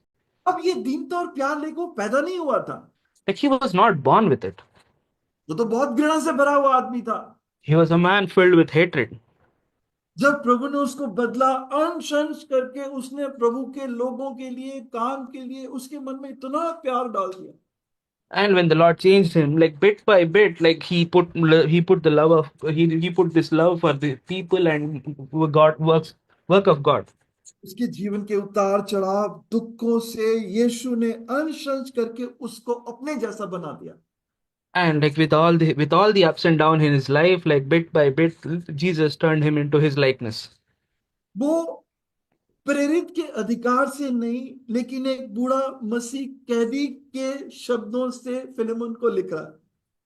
अब ये दीनता और प्यार लेके वो पैदा नहीं हुआ था,
Like he was not born with it.
वो तो बहुत घृणा से भरा हुआ आदमी था।
He was a man filled with hatred.
जब प्रभु ने उसको बदला, अंश अंश करके उसने प्रभु के लोगों के लिए, काम के लिए उसके मन में इतना प्यार डाल दिया।
And when the Lord changed him, like bit by bit, like he put the love of he put this love for the people and work of God.
उसके जीवन के उतार चढ़ाव, दुखों से यीशु ने अंश अंश करके उसको अपने जैसा बना दिया।
And like with all the ups and downs in his life, like bit by bit, Jesus turned him into his likeness.
वो प्रेरित के अधिकार से नहीं, लेकिन एक बूढ़ा मसीह कैदी के शब्दों से फिलेमोन को लिखा।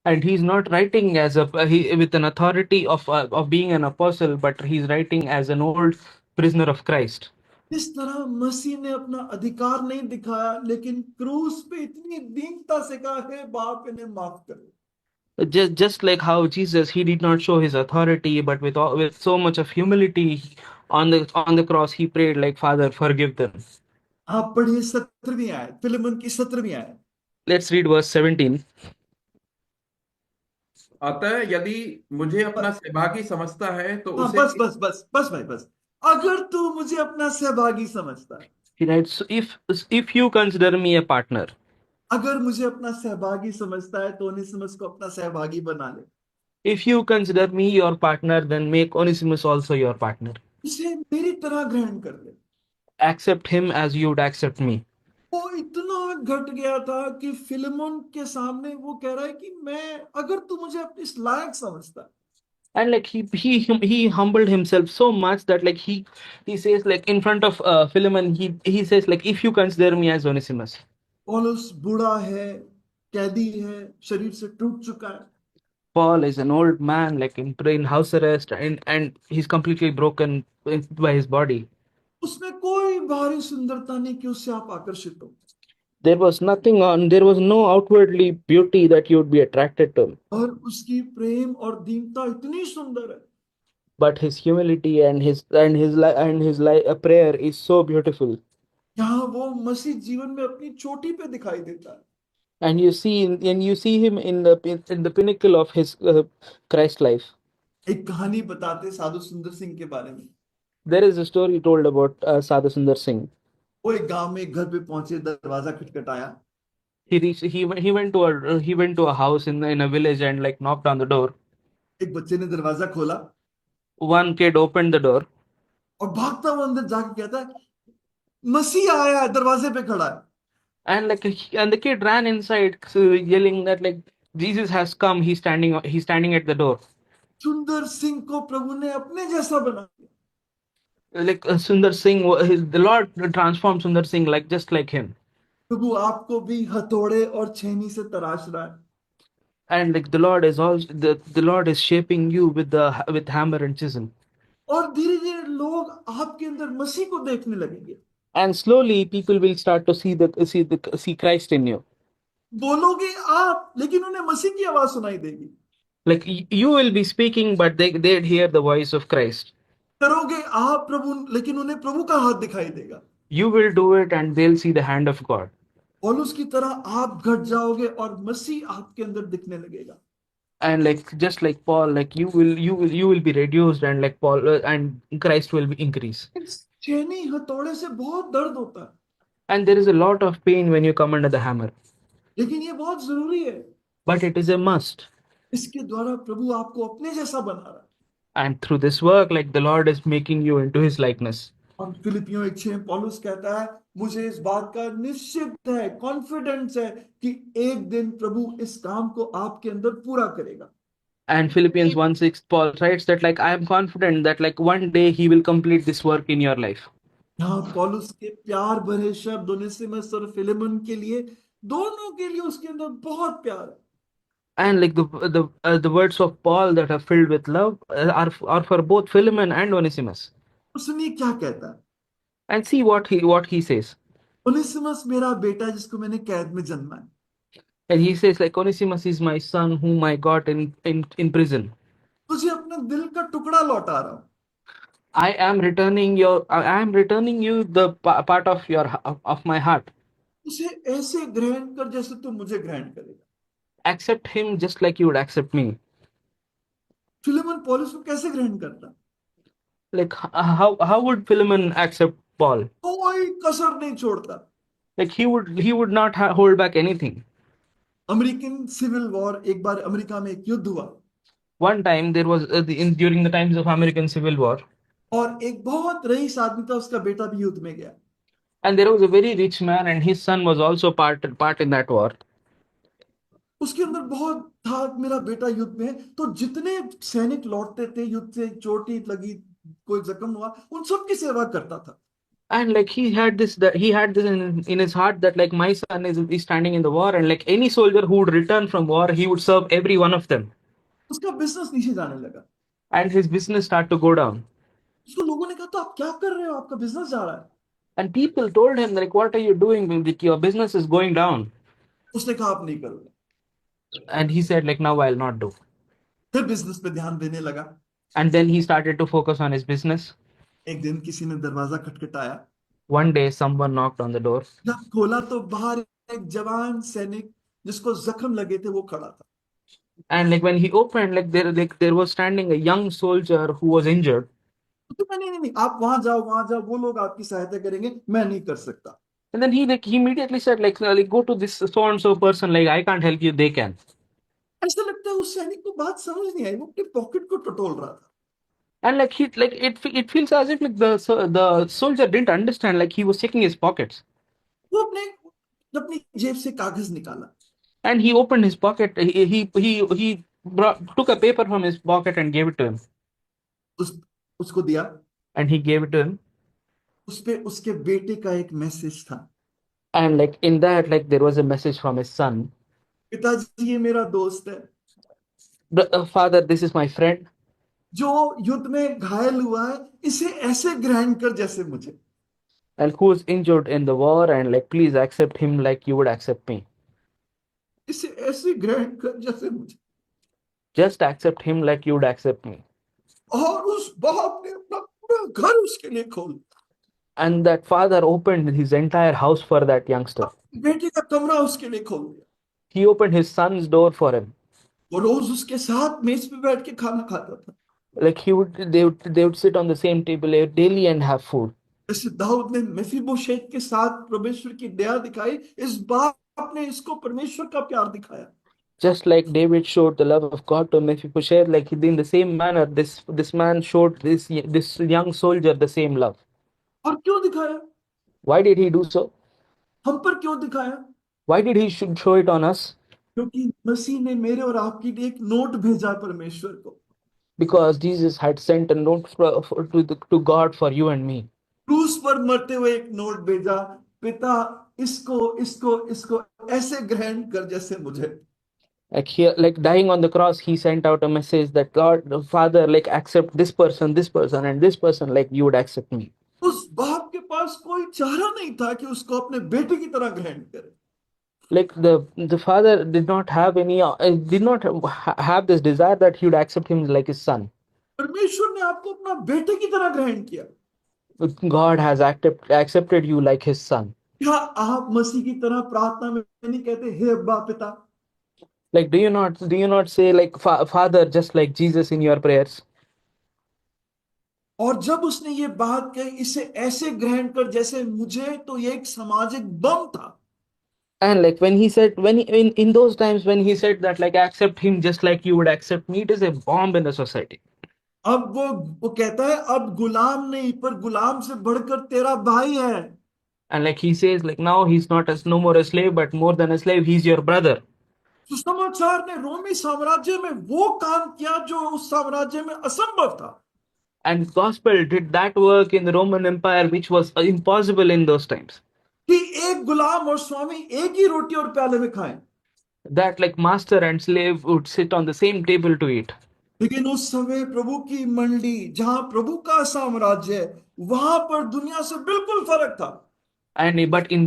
And he's not writing as with an authority of being an apostle, but he's writing as an old prisoner of Christ.
इस तरह मसीह ने अपना अधिकार नहीं दिखाया, लेकिन क्रूस पे इतनी दीनता से कहा, हे बाप इन्हें माफ कर।
Just like how Jesus, he did not show his authority, but with so much of humility on the cross, he prayed like, Father, forgive them.
आप पढ़िए 17वीं आयत, फिलेमोन की 17वीं आयत।
Let's read verse 17.
अतः यदि मुझे अपना सहभागी समझता है तो
हाँ,
उसे
बस बस बस बस भाई बस। अगर तू मुझे अपना सहभागी समझता है,
He writes, so if you consider me a partner,
अगर मुझे अपना सहभागी समझता है तो ओनेसिमस को अपना सहभागी बना ले।
if you consider me your partner, then make Onesimus also your partner.
इसे मेरी तरह ग्रहण कर ले।
Accept him as you would accept me.
वो इतना घट गया था कि फिलेमोन के सामने वो कह रहा है कि मैं, अगर तू मुझे इस लायक समझता है।
And like he humbled himself so much that like he says like in front of Philemon, he says like, if you consider me as Onesimus.
पौलुस बूढ़ा है, कैदी है, शरीर से टूट चुका है।
Paul is an old man, like in house arrest, and he's completely broken by his body.
उसमें कोई बाहरी सुंदरता नहीं कि उससे आप आकर्षित हो।
There was no outwardly beauty that you would be attracted to,
और उसकी प्रेम और दीनता इतनी सुंदर है।
but his humility and his prayer is so beautiful.
यहाँ वो मसीह जीवन में अपनी चोटी पे दिखाई देता है।
And you see him in the pinnacle of his Christ life.
एक कहानी बताते साधु सुंदर सिंह के बारे में।
There is a story told about Sadhu Sundar Singh.
वो एक गांव में एक घर पे पहुंचे, दरवाजा खटखटाया।
He went to a house in a village and like knocked on the door.
एक बच्चे ने दरवाजा खोला
One kid opened the door,
और भागता हुआ अंदर जाके कहता है, मसीह आया है, दरवाजे पे खड़ा है।
and the kid ran inside, yelling that like, Jesus has come. He's standing at the door.
सुंदर सिंह को प्रभु ने अपने जैसा बना दिया।
Like Sundar Singh, the Lord transformed Sundar Singh just like him.
प्रभु आपको भी हथौड़े और छेनी से तराश रहा है।
And like the Lord is also the Lord is shaping you with hammer and chisel.
और धीरे धीरे लोग आपके अंदर मसीह को देखने लगेंगे।
And slowly people will start to see Christ in you.
बोलोगे आप, लेकिन उन्हें मसीह की आवाज सुनाई देगी।
Like you will be speaking, but they'd hear the voice of Christ.
करोगे आप प्रभु, लेकिन उन्हें प्रभु का हाथ दिखाई देगा।
You will do it, and they'll see the hand of God.
पौलुस की तरह आप घट जाओगे और मसीह आपके अंदर दिखने लगेगा।
And like just like Paul, like you will be reduced, and like Paul and Christ will be increase.
इस छेनी हथौड़े से बहुत दर्द होता है,
And there is a lot of pain when you come under the hammer,
लेकिन ये बहुत जरूरी है।
but it is a must.
इसके द्वारा प्रभु आपको अपने जैसा बना रहा है।
And through this work, like the Lord is making you into His likeness.
और फिलिपियों 1:6 पौलुस कहता है, मुझे इस बात का निश्चित है, कॉन्फिडेंस है कि एक दिन प्रभु इस काम को आपके अंदर पूरा करेगा।
And Philippians 1:6, Paul writes that like I am confident that like one day He will complete this work in your life.
यहाँ पौलुस के प्यार भरे शब्द ओनेसिमस और फिलेमन के लिए, दोनों के लिए उसके अंदर बहुत प्यार है।
And like the words of Paul that are filled with love are for both Philemon and Onesimus.
तो सुनिए क्या कहता है।
And see what he says.
Onesimus मेरा बेटा जिसको मैंने कैद में जन्मा है,
And he says like Onesimus is my son whom I got in prison.
तुझे अपने दिल का टुकड़ा लौटा रहा हूं।
I am returning you the part of my heart.
उसे ऐसे ग्रहण कर जैसे तू मुझे ग्रहण करेगा।
Accept him just like you would accept me.
Philemon पौलुस को कैसे ग्रहण करता?
Like how would Philemon accept Paul?
कोई कसर नहीं छोड़ता।
Like he would not hold back anything.
American civil war, एक बार अमेरिका में एक युद्ध हुआ
One time there was during the times of American Civil War,
और एक बहुत रईस आदमी था, उसका बेटा भी युद्ध में गया।
and there was a very rich man, and his son was also part in that war.
उसके अंदर बहुत था, मेरा बेटा युद्ध में है। तो जितने सैनिक लौटते थे युद्ध से, चोटी लगी, कोई जख्म हुआ, उन सब की सेवा करता था।
And like he had this in his heart that like my son is standing in the war, and like any soldier who would return from war, he would serve every one of them.
उसका business नीचे जाने लगा।
And his business started to go down.
उसको लोगों ने कहा, तो आप क्या कर रहे हो, आपका बिजनेस जा रहा है।
And people told him like, "What are you doing? Like, your business is going down."
उसने कहा, आप नहीं करोगे।
And he said like, "Now I'll not do."
फिर बिजनेस पे ध्यान देने लगा।
And then he started to focus on his business.
एक दिन किसी ने दरवाजा खटखटाया।
One day someone knocked on the door,
जब खोला तो बाहर एक जवान सैनिक जिसको जख्म लगे थे वो खड़ा था।
and like when he opened, like there was standing a young soldier who was injured.
तो नहीं नहीं नहीं, आप वहां जाओ, वहां जाओ, वो लोग आपकी सहायता करेंगे, मैं नहीं कर सकता।
And then he immediately said like go to this so and so person, like I can't help you, they can.
ऐसा लगता है उस सैनिक को बात समझ नहीं आई, वो अपने पॉकेट को टटोल रहा था।
And like it feels as if like the soldier didn't understand, like he was checking his pockets.
वो अपनी जेब से कागज निकाला,
And he opened his pocket, he took a paper from his pocket and gave it to him.
उसको दिया।
And he gave it to him.
उस पे उसके बेटे का एक मैसेज था।
And like in that, like there was a message from his son.
पिताजी, ये मेरा दोस्त है
Father, this is my friend,
जो युद्ध में घायल हुआ है, इसे ऐसे ग्रहण कर जैसे मुझे।
and who is injured in the war, and like please accept him like you would accept me.
इसे ऐसे ग्रहण कर जैसे मुझे।
Just accept him like you would accept me.
और उस बाप ने अपना पूरा घर उसके लिए खोल,
And that father opened his entire house for that youngster.
बेटे का कमरा उसके लिए खोल दिया।
He opened his son's door for him.
वो रोज उसके साथ मेज पे बैठ के खाना खाता था।
Like they would sit on the same table daily and have food.
जैसे दाऊद ने मेफीबोशेत के साथ परमेश्वर की दया दिखाई, इस बाप ने इसको परमेश्वर का प्यार दिखाया।
Just like David showed the love of God to Mephibosheth, like in the same manner, this man showed this young soldier the same love.
और क्यों दिखाया?
Why did he do so?
हम पर क्यों दिखाया?
Why did he should show it on us?
क्योंकि मसीह ने मेरे और आपके लिए एक नोट भेजा परमेश्वर को।
Because Jesus had sent a note to God for you and me.
क्रूस पर मरते हुए एक नोट भेजा, पिता इसको इसको इसको ऐसे ग्रहण कर जैसे मुझे।
Like here, like dying on the cross, he sent out a message that God, the Father, like accept this person, and this person, like you would accept me.
उस बाप के पास कोई चारा नहीं था कि उसको अपने बेटे की तरह ग्रहण करे।
Like the father did not have any did not have this desire that he would accept him like his son.
परमेश्वर ने आपको अपना बेटे की तरह ग्रहण किया।
God has accepted you like his son.
क्या आप मसीह की तरह प्रार्थना में नहीं कहते हे अब्बा पिता?
Like, do you not say like Father, just like Jesus in your prayers?
और जब उसने ये बात कही, इसे ऐसे ग्रहण कर जैसे मुझे, तो ये एक सामाजिक बम था।
And like when he said, in those times when he said that like accept him just like you would accept me, it is a bomb in the society.
अब वो कहता है अब गुलाम नहीं, पर गुलाम से बढ़कर तेरा भाई है।
And like he says, like now he's not as no more a slave, but more than a slave, he's your brother.
सुसमाचार ने रोमी साम्राज्य में वो काम किया जो उस साम्राज्य में असंभव था।
And gospel did that work in the Roman Empire, which was impossible in those times.
कि एक गुलाम और स्वामी एक ही रोटी और प्याले में खाएं।
That like master and slave would sit on the same table to eat.
लेकिन उस समय प्रभु की मंडी, जहां प्रभु का साम्राज्य है, वहां पर दुनिया से बिल्कुल फर्क था।
And but in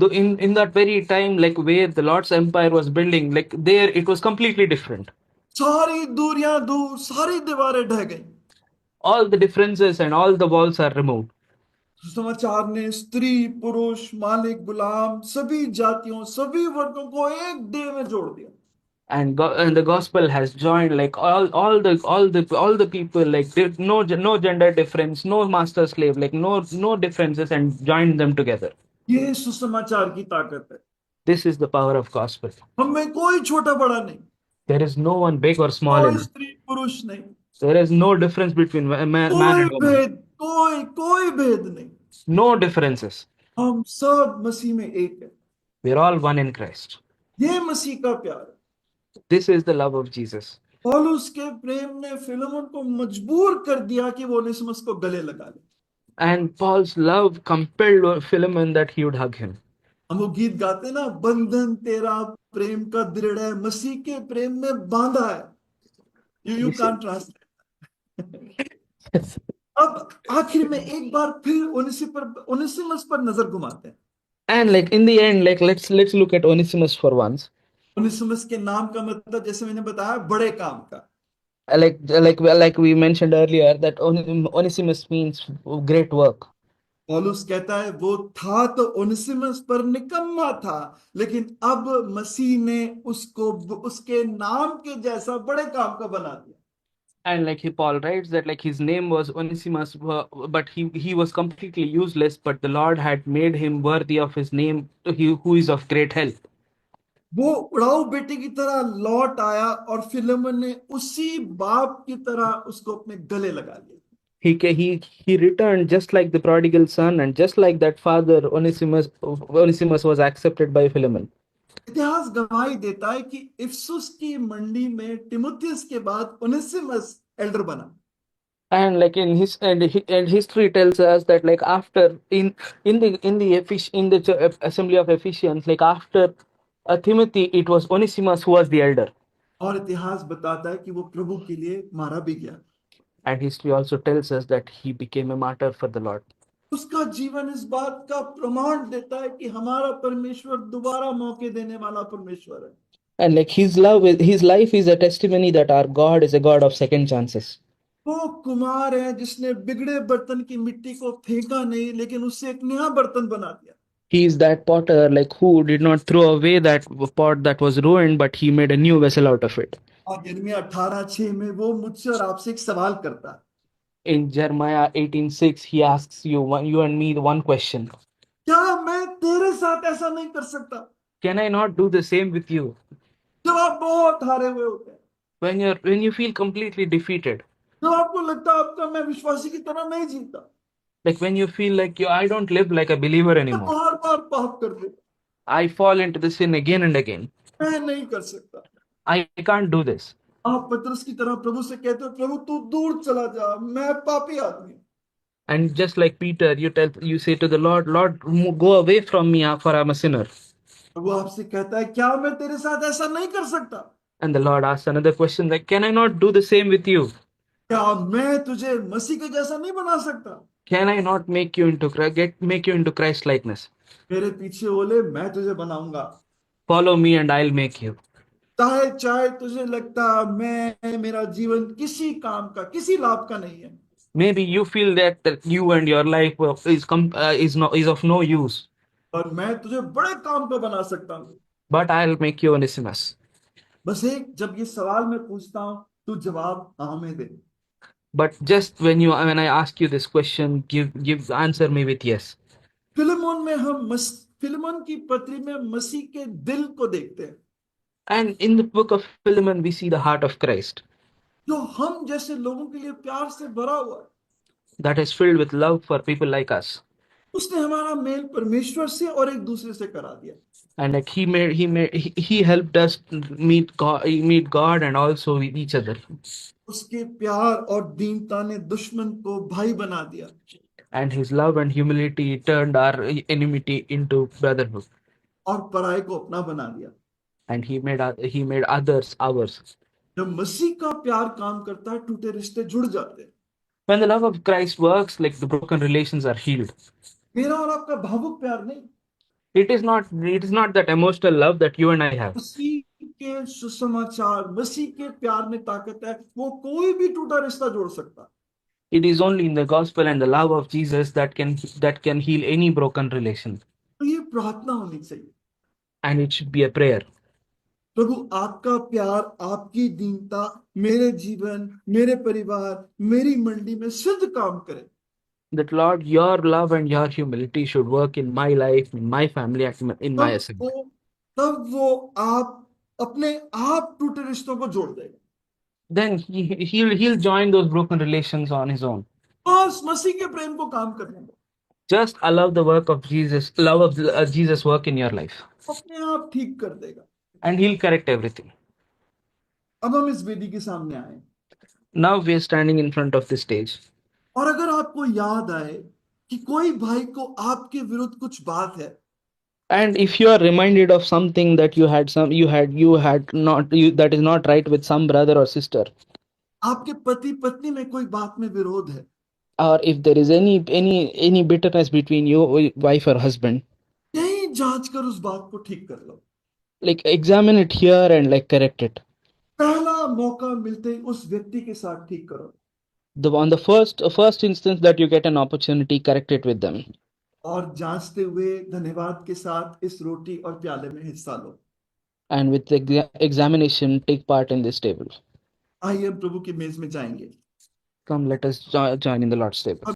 that very time, like where the Lord's empire was building, like there it was completely different.
सारी दूरियां दूर, सारी दीवारें ढह गई।
All the differences and all the walls are removed.
सुसमाचार ने स्त्री पुरुष मालिक गुलाम सभी जातियों सभी वर्गों को एक देह में जोड़ दिया।
And the gospel has joined like all the people, like no gender difference, no master slave, like no differences, and joined them together.
ये सुसमाचार की ताकत है।
This is the power of gospel.
हम में कोई छोटा बड़ा नहीं,
There is no one big or small in
कोई
it.
स्त्री पुरुष नहीं,
There is no difference between man
कोई
and woman.
भेद, कोई भेद नहीं।
No differences.
हम सब मसीह में एक है।
We are all one in Christ.
ये मसीह का प्यार है।
This is the love of Jesus.
पौलुस के प्रेम ने फिलेमोन को मजबूर कर दिया कि वो ओनेसिमुस को गले लगा ले।
And Paul's love compelled Philemon that he would hug him.
हम वो गीत गाते ना, बंधन तेरा प्रेम का दृढ़ है, मसीह के प्रेम में बांधा है। You
Yes.
Can't translate. अब आखिर में एक बार फिर ओनेसिमस पर नजर घुमाते हैं।
And like in the end, like let's look at Onesimus for once.
Onesimus के नाम का मतलब जैसे मैंने बताया बड़े काम का।
Like we mentioned earlier that Onesimus means great work.
पौलुस कहता है वो था तो ओनेसिमस पर निकम्मा था, लेकिन अब मसीह ने उसको उसके नाम के जैसा बड़े काम का बना दिया।
And like Paul writes that like his name was Onesimus, but he was completely useless, but the Lord had made him worthy of his name, who is of great help.
वो उड़ाऊ बेटे की तरह लौट आया और फिलेमोन ने उसी बाप की तरह उसको अपने गले लगा लिया।
He returned just like the prodigal son, and just like that father, Onesimus was accepted by Philemon.
इतिहास गवाही देता है कि इफिसुस की मंडी में तिमुथियुस के बाद ओनेसिमस एल्डर बना।
And like and history tells us that like after in the assembly of Ephesians, like after Timothy, it was Onesimus who was the elder.
और इतिहास बताता है कि वो प्रभु के लिए मारा भी गया।
And history also tells us that he became a martyr for the Lord.
उसका जीवन इस बात का प्रमाण देता है कि हमारा परमेश्वर दोबारा मौके देने वाला परमेश्वर है।
And like his life is a testimony that our God is a God of second chances.
वो कुमार है जिसने बिगड़े बर्तन की मिट्टी को फेंका नहीं, लेकिन उससे एक नया बर्तन बना दिया।
He is that potter like who did not throw away that pot that was ruined, but he made a new vessel out of it.
और यिर्मयाह 18:6 में वो मुझसे और आपसे एक सवाल करता है।
In Jeremiah 18:6, he asks you and me the one question.
क्या मैं तेरे साथ ऐसा नहीं कर सकता?
Can I not do the same with you?
जब आप बहुत हारे हुए होते हैं,
When you feel completely defeated,
जब आपको लगता है आपका मैं विश्वासी की तरह नहीं जीता,
like when you feel like I don't live like a believer
मैं
anymore,
बार बार पाप कर देता,
I fall into the sin again and again,
मैं नहीं कर सकता,
I can't do this.
आप पतरस की तरह प्रभु से कहते हो प्रभु तू दूर चला जा, मैं पापी आदमी।
And just like Peter, you say to the Lord, go away from me, for I'm a sinner.
प्रभु आपसे कहता है क्या मैं तेरे साथ ऐसा नहीं कर सकता?
And the Lord asks another question like, can I not do the same with you?
क्या मैं तुझे मसीह के जैसा नहीं बना सकता?
Can I not make you into Christ likeness?
मेरे पीछे बोले मैं तुझे बनाऊंगा।
Follow me and I'll make you.
चाहे चाहे तुझे लगता मैं मेरा जीवन किसी काम का किसी लाभ का नहीं है,
Maybe you feel that you and your life is of no use,
और मैं तुझे बड़े काम पे बना सकता हूँ।
but I'll make you Onesimus.
बस एक जब ये सवाल मैं पूछता हूं तू जवाब हाँ में दे।
But just when I ask you this question, give answer me with yes.
Philemon में हम फिलेमोन की पत्री में मसीह के दिल को देखते हैं,
And in the book of Philemon, we see the heart of Christ
जो हम जैसे लोगों के लिए प्यार से भरा हुआ है।
that is filled with love for people like us.
उसने हमारा मेल परमेश्वर से और एक दूसरे से करा दिया।
And like he helped us meet God and also with each other.
उसके प्यार और दीनता ने दुश्मन को भाई बना दिया,
And his love and humility turned our enmity into brotherhood.
और पराये को अपना बना दिया।
And he made others ours.
जब मसीह का प्यार काम करता है टूटे रिश्ते जुड़ जाते हैं।
When the love of Christ works, like the broken relations are healed.
मेरा और आपका भावुक प्यार नहीं,
It is not that emotional love that you and I have.
मसीह के सुसमाचार मसीह के प्यार में ताकत है, वो कोई भी टूटा रिश्ता जोड़ सकता है।
It is only in the gospel and the love of Jesus that can heal any broken relation.
तो ये प्रार्थना होनी चाहिए,
And it should be a prayer.
प्रभु आपका प्यार आपकी दीनता मेरे जीवन मेरे परिवार मेरी मंडी में सिद्ध काम करे।
That Lord, your love and your humility should work in my life, in my family, and in my assembly.
तब वो आप अपने आप टूटे रिश्तों को जोड़ देगा।
Then he'll join those broken relations on his own.
बस मसीह के प्रेम को काम करने दो,
Just allow the work of Jesus, love of Jesus work in your life,
अपने आप ठीक कर देगा।
and he'll correct everything.
अब हम इस वेदी के सामने आए,
Now we are standing in front of the stage.
और अगर आपको याद आए कि कोई भाई को आपके विरुद्ध कुछ बात है,
And if you are reminded of something that you had not that is not right with some brother or sister,
आपके पति पत्नी में कोई बात में विरोध है,
or if there is any bitterness between you, wife or husband,
यही जांच कर उस बात को ठीक कर लो।
like examine it here and like correct it.
पहला मौका मिलते ही उस व्यक्ति के साथ ठीक करो,
On the first instance that you get an opportunity, correct it with them.
और जांचते हुए धन्यवाद के साथ इस रोटी और प्याले में हिस्सा लो।
And with the examination, take part in this table.
आइए हम प्रभु की मेज में जाएंगे।
Come, let us join in the Lord's table.